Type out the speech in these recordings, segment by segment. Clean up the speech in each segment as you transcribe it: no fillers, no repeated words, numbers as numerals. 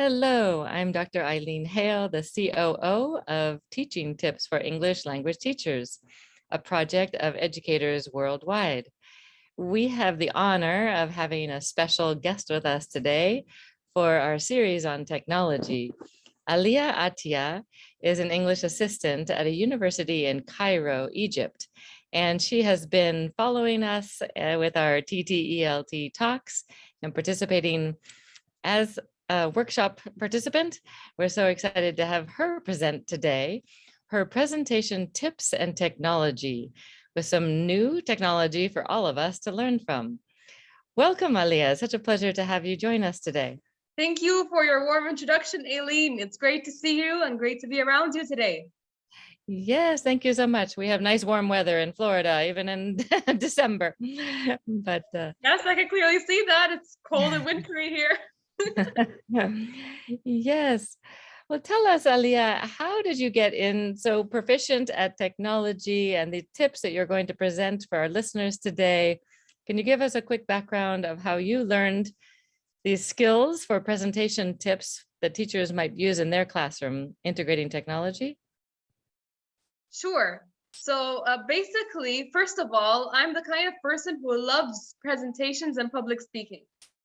Hello, I'm Dr. Eileen Hale, the COO of Teaching Tips for English Language Teachers, a project of educators worldwide. We have the honor of having a special guest with us today for our series on technology. Alia Atia is an English assistant at a university in Cairo, Egypt, and she has been following us with our TTELT talks and participating as a workshop participant. We're so excited to have her present today her presentation tips and technology with some new technology for all of us to learn from. Welcome, Alia. Such a pleasure to have you join us today. Thank you for your warm introduction, Aileen. It's great to see you and great to be around you today. Yes, thank you so much. We have nice warm weather in Florida, even in December. But yes, I can clearly see that. It's cold and wintry here. Yes. Well, tell us, Alia, how did you get in so proficient at technology and the tips that you're going to present for our listeners today? Can you give us a quick background of how you learned these skills for presentation tips that teachers might use in their classroom integrating technology? Sure. So basically, first of all, I'm the kind of person who loves presentations and public speaking.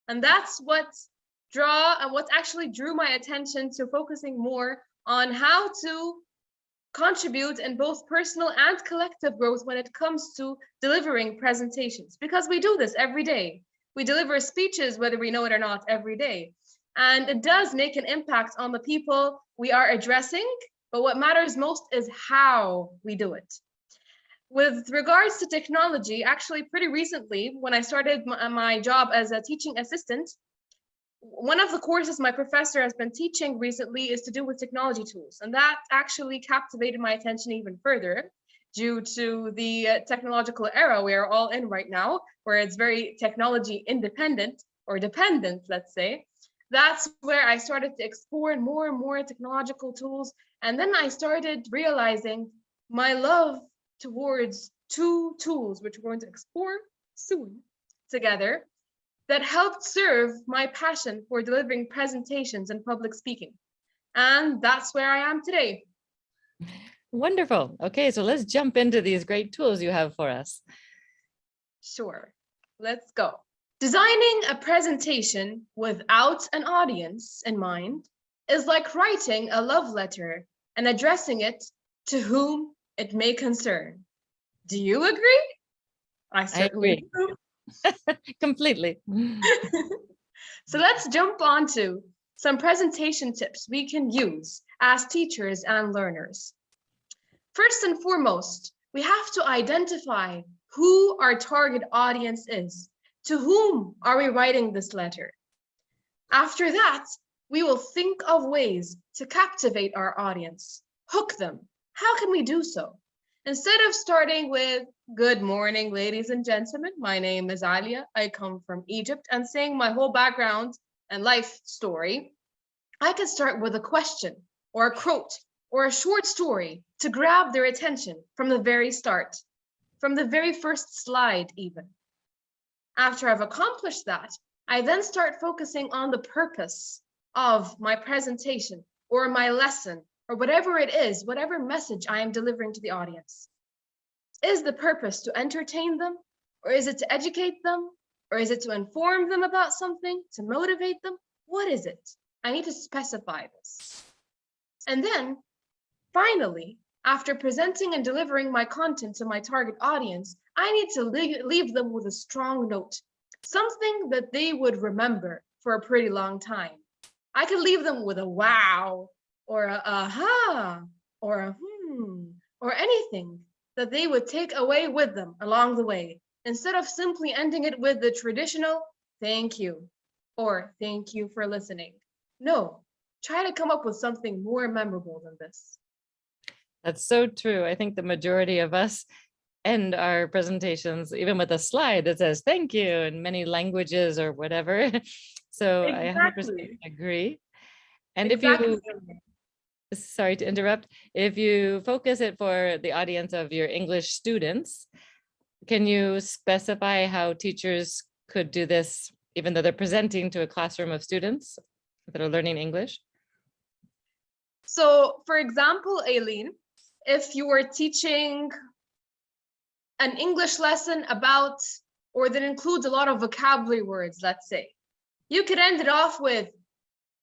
And that's what actually drew my attention to focusing more on how to contribute in both personal and collective growth when it comes to delivering presentations, because we do this every day. We deliver speeches, whether we know it or not, every day. And it does make an impact on the people we are addressing, but what matters most is how we do it. With regards to technology, actually pretty recently, when I started my job as a teaching assistant, one of the courses my professor has been teaching recently is to do with technology tools. And that actually captivated my attention even further due to the technological era we are all in right now, where it's very technology independent or dependent, let's say. That's where I started to explore more and more technological tools. And then I started realizing my love towards two tools, which we're going to explore soon together, that helped serve my passion for delivering presentations and public speaking. And that's where I am today. Wonderful. Okay, so let's jump into these great tools you have for us. Sure, let's go. Designing a presentation without an audience in mind is like writing a love letter and addressing it to whom it may concern. Do you agree? I certainly agree. Completely. So let's jump on to some presentation tips we can use as teachers and learners. First and foremost, we have to identify who our target audience is. To whom are we writing this letter? After that, we will think of ways to captivate our audience, hook them. How can we do so? Instead of starting with, "Good morning, ladies and gentlemen, my name is Alia, I come from Egypt," and saying my whole background and life story, I can start with a question or a quote or a short story to grab their attention from the very start, from the very first slide even. After I've accomplished that, I then start focusing on the purpose of my presentation or my lesson or whatever it is, whatever message I am delivering to the audience. Is the purpose to entertain them, or is it to educate them, or is it to inform them about something, to motivate them? What is it? I need to specify this. And then, finally, after presenting and delivering my content to my target audience, I need to leave them with a strong note, something that they would remember for a pretty long time. I could leave them with a wow, or a aha, or a or anything that they would take away with them along the way, instead of simply ending it with the traditional "thank you" or "thank you for listening." No, try to come up with something more memorable than this. That's so true. I think the majority of us end our presentations even with a slide that says "thank you" in many languages or whatever. So exactly. I 100% agree. And exactly. If you, sorry to interrupt, if you focus it for the audience of your English students, can you specify how teachers could do this even though they're presenting to a classroom of students? that are learning English? So for example, Aileen, if you were teaching an English lesson about, or that includes a lot of vocabulary words, let's say, you could end it off with,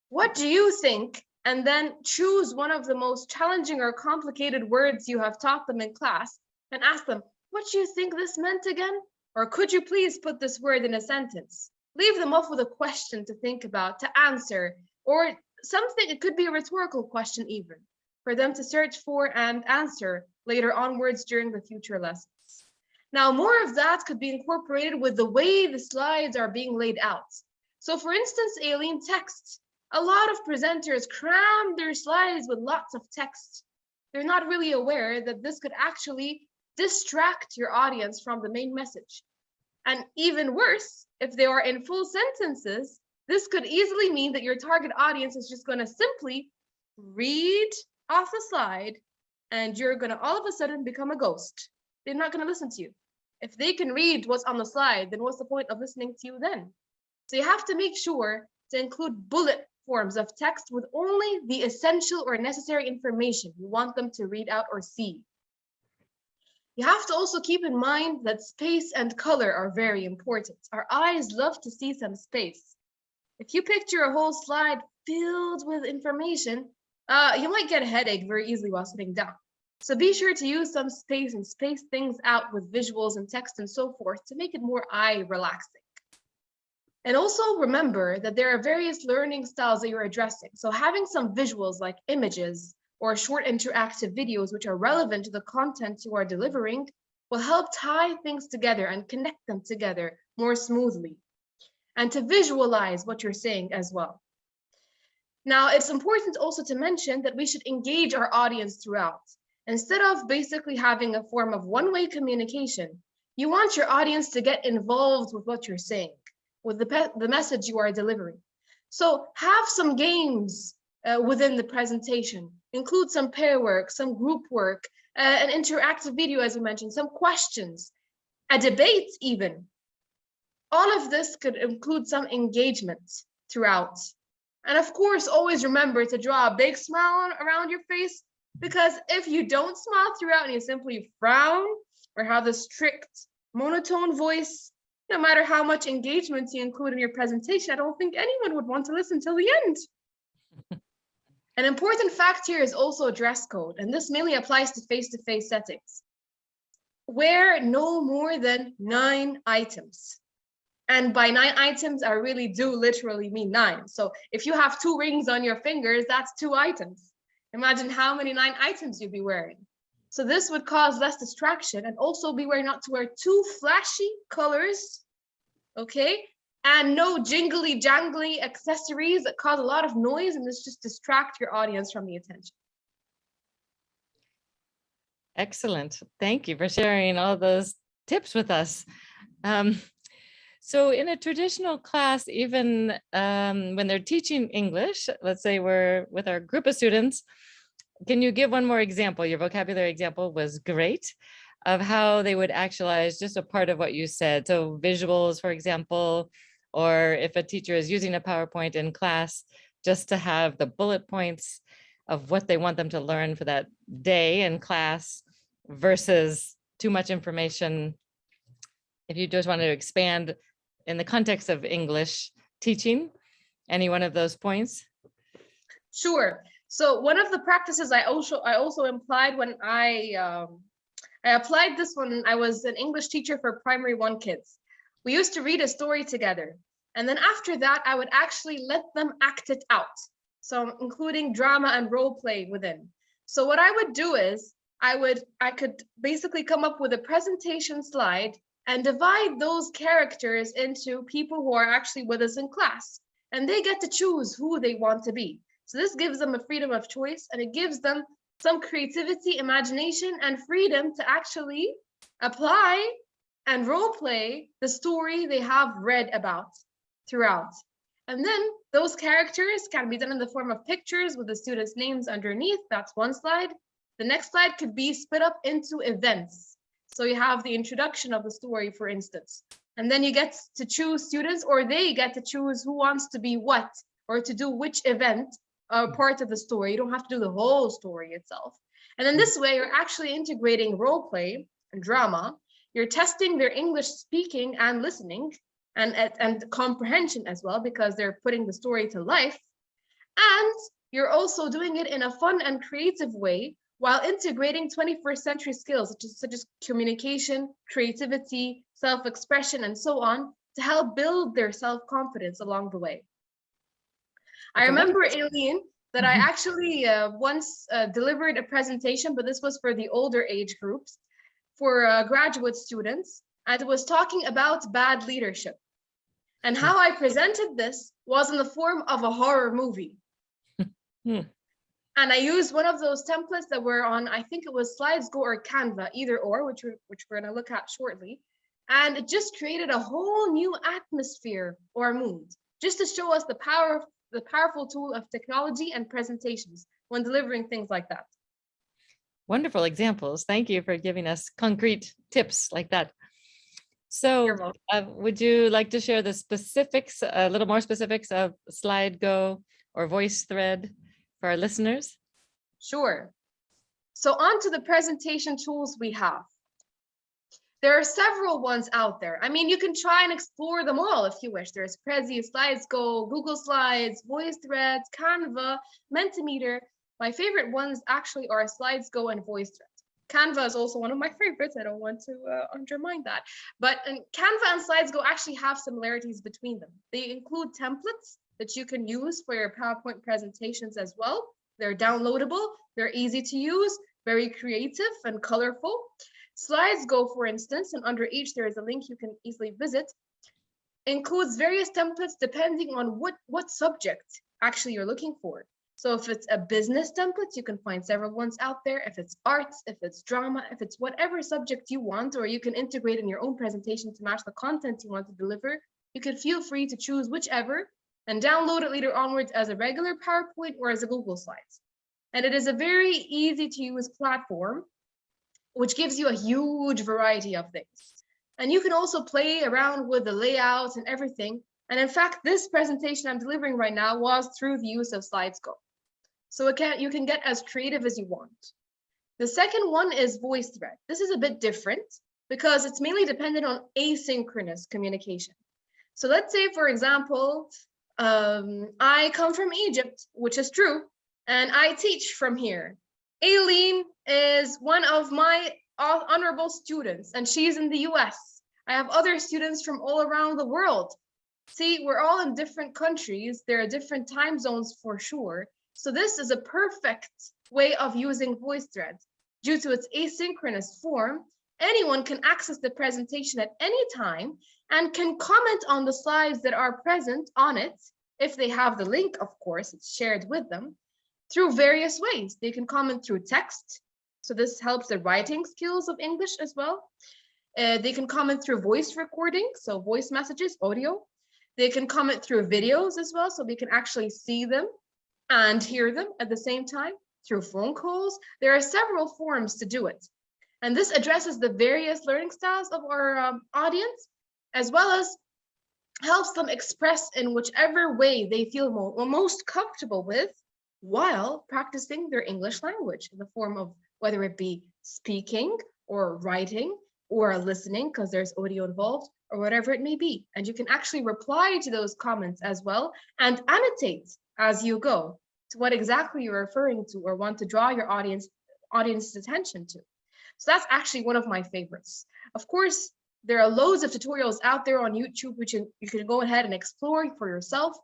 what do you think? And then choose one of the most challenging or complicated words you have taught them in class and ask them, what do you think this meant again? Or could you please put this word in a sentence? Leave them off with a question to think about, to answer, or something, it could be a rhetorical question even, for them to search for and answer later onwards during the future lessons. Now, more of that could be incorporated with the way the slides are being laid out. So for instance, Aileen, text. A lot of presenters cram their slides with lots of text. They're not really aware that this could actually distract your audience from the main message. And even worse, if they are in full sentences, this could easily mean that your target audience is just going to simply read off the slide and you're going to all of a sudden become a ghost. They're not going to listen to you. If they can read what's on the slide, then what's the point of listening to you then? So you have to make sure to include bullet forms of text with only the essential or necessary information you want them to read out or see. You have to also keep in mind that space and color are very important. Our eyes love to see some space. If you picture a whole slide filled with information, you might get a headache very easily while sitting down. So be sure to use some space and space things out with visuals and text and so forth to make it more eye relaxing. And also remember that there are various learning styles that you're addressing. So having some visuals like images or short interactive videos which are relevant to the content you are delivering will help tie things together and connect them together more smoothly, and to visualize what you're saying as well. Now, it's important also to mention that we should engage our audience throughout. Instead of basically having a form of one-way communication, you want your audience to get involved with what you're saying, with the message you are delivering. So have some games within the presentation, include some pair work, some group work, an interactive video, as we mentioned, some questions, a debate even. All of this could include some engagement throughout. And of course, always remember to draw a big smile around your face, because if you don't smile throughout and you simply frown or have a strict monotone voice, no matter how much engagement you include in your presentation, I don't think anyone would want to listen till the end. An important fact here is also dress code, and this mainly applies to face-to-face settings. Wear no more than 9 items. And by 9 items, I really do literally mean 9. So if you have 2 rings on your fingers, that's 2 items. Imagine how many 9 items you'd be wearing. So this would cause less distraction, and also beware not to wear too flashy colors, okay? And no jingly jangly accessories that cause a lot of noise, and this just distract your audience from the attention. Excellent. Thank you for sharing all those tips with us. So in a traditional class, even when they're teaching English, let's say we're with our group of students, can you give one more example? Your vocabulary example was great, of how they would actualize just a part of what you said. So visuals, for example, or if a teacher is using a PowerPoint in class, just to have the bullet points of what they want them to learn for that day in class versus too much information. If you just want to expand in the context of English teaching, any one of those points? Sure. So one of the practices I also implied when I applied this when I was an English teacher for primary 1 kids. We used to read a story together. And then after that, I would actually let them act it out. So including drama and role play within. So what I would do is I could basically come up with a presentation slide and divide those characters into people who are actually with us in class. And they get to choose who they want to be. So this gives them a freedom of choice, and it gives them some creativity, imagination, and freedom to actually apply and role play the story they have read about throughout. And then those characters can be done in the form of pictures with the students' names underneath. That's one slide. The next slide could be split up into events. So you have the introduction of the story, for instance, and then you get to choose students, or they get to choose who wants to be what or to do which event part of the story. You don't have to do the whole story itself. And in this way, you're actually integrating role play and drama. You're testing their English speaking and listening and comprehension as well, because they're putting the story to life. And you're also doing it in a fun and creative way while integrating 21st century skills such as communication, creativity, self-expression, and so on, to help build their self-confidence along the way. I remember, Aileen, that I actually once delivered a presentation, but this was for the older age groups, for graduate students, and it was talking about bad leadership. And how I presented this was in the form of a horror movie. And I used one of those templates that were on, I think it was SlidesGo or Canva, either or, which we're going to look at shortly. And it just created a whole new atmosphere or mood, just to show us the powerful tool of technology and presentations when delivering things like that. Wonderful examples. Thank you for giving us concrete tips like that. So would you like to share the specifics, a little more specifics of SlideGo or VoiceThread for our listeners? Sure. So on to the presentation tools we have. There are several ones out there. I mean, you can try and explore them all if you wish. There's Prezi, SlidesGo, Google Slides, VoiceThread, Canva, Mentimeter. My favorite ones actually are SlidesGo and VoiceThread. Canva is also one of my favorites. I don't want to undermine that. But Canva and SlidesGo actually have similarities between them. They include templates that you can use for your PowerPoint presentations as well. They're downloadable, they're easy to use, very creative and colorful. SlidesGo, for instance, and under each there is a link you can easily visit, includes various templates depending on what subject actually you're looking for. So if it's a business template, you can find several ones out there. If it's arts, if it's drama, if it's whatever subject you want, or you can integrate in your own presentation to match the content you want to deliver, you can feel free to choose whichever and download it later onwards as a regular PowerPoint or as a Google Slides. And it is a very easy to use platform, which gives you a huge variety of things. And you can also play around with the layouts and everything. And in fact, this presentation I'm delivering right now was through the use of SlidesGo. So you can get as creative as you want. The second one is VoiceThread. This is a bit different because it's mainly dependent on asynchronous communication. So let's say, for example, I come from Egypt, which is true, and I teach from here. Aileen is one of my honorable students, and she's in the US. I have other students from all around the world. See, we're all in different countries. There are different time zones for sure. So this is a perfect way of using VoiceThread. Due to its asynchronous form, anyone can access the presentation at any time and can comment on the slides that are present on it. If they have the link, of course, it's shared with them through various ways. They can comment through text. So this helps the writing skills of English as well. They can comment through voice recording, so voice messages, audio. They can comment through videos as well, so we can actually see them and hear them at the same time through phone calls. There are several forms to do it. And this addresses the various learning styles of our audience, as well as helps them express in whichever way they feel most comfortable with while practicing their English language in the form of whether it be speaking or writing or listening, because there's audio involved, or whatever it may be. And you can actually reply to those comments as well and annotate as you go to what exactly you're referring to or want to draw your audience's attention to. So that's actually one of my favorites. Of course, there are loads of tutorials out there on YouTube which you can go ahead and explore for yourself.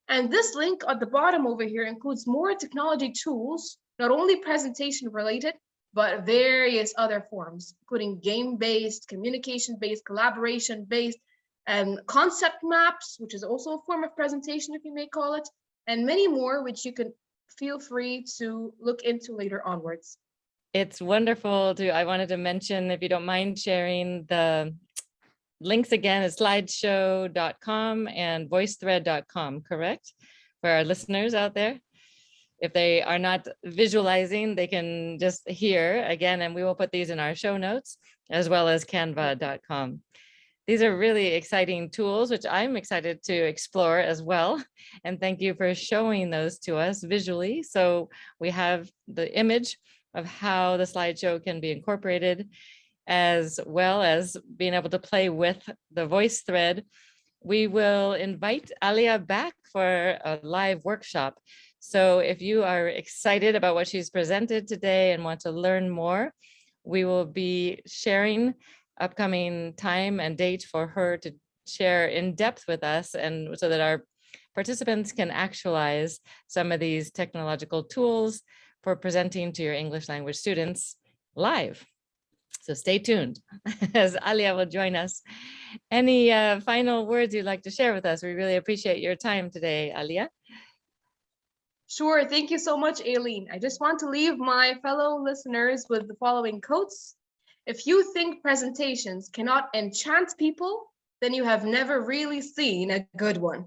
And this link at the bottom over here includes more technology tools, not only presentation related, but various other forms, including game-based, communication-based, collaboration-based, and concept maps, which is also a form of presentation, if you may call it, and many more, which you can feel free to look into later onwards. It's wonderful I wanted to mention, if you don't mind sharing the links again, is slideshow.com and voicethread.com, correct? For our listeners out there. If they are not visualizing, they can just hear again, and we will put these in our show notes, as well as canva.com. These are really exciting tools, which I'm excited to explore as well. And thank you for showing those to us visually. So we have the image of how the slideshow can be incorporated, as well as being able to play with the voice thread. We will invite Alia back for a live workshop. So if you are excited about what she's presented today and want to learn more, we will be sharing upcoming time and date for her to share in depth with us, and so that our participants can actualize some of these technological tools for presenting to your English language students live. So stay tuned as Alia will join us. Any final words you'd like to share with us? We really appreciate your time today, Alia. Sure, thank you so much, Aileen. I just want to leave my fellow listeners with the following quotes. If you think presentations cannot enchant people, then you have never really seen a good one.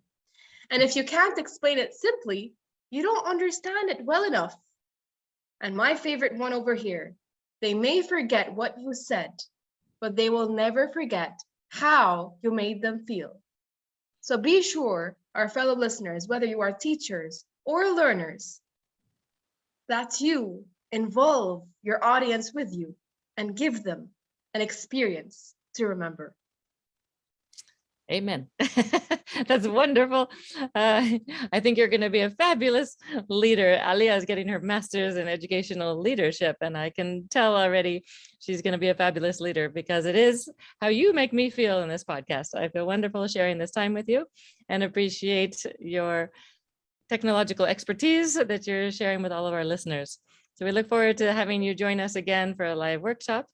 And if you can't explain it simply, you don't understand it well enough. And my favorite one over here, they may forget what you said, but they will never forget how you made them feel. So be sure, our fellow listeners, whether you are teachers or learners, that you involve your audience with you and give them an experience to remember. Amen. That's wonderful. I think you're going to be a fabulous leader. Alia is getting her master's in educational leadership, and I can tell already she's going to be a fabulous leader, because it is how you make me feel in this podcast. I feel wonderful sharing this time with you and appreciate your technological expertise that you're sharing with all of our listeners. So we look forward to having you join us again for a live workshop.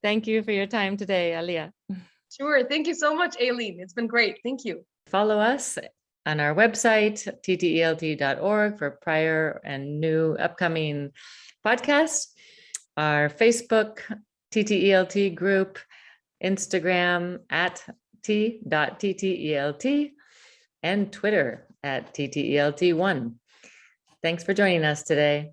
Thank you for your time today, Alia. Sure. Thank you so much, Aileen. It's been great. Thank you. Follow us on our website, ttelt.org, for prior and new upcoming podcasts, our Facebook TTELT group, Instagram at t.ttelt, and Twitter at TTELT1. Thanks for joining us today.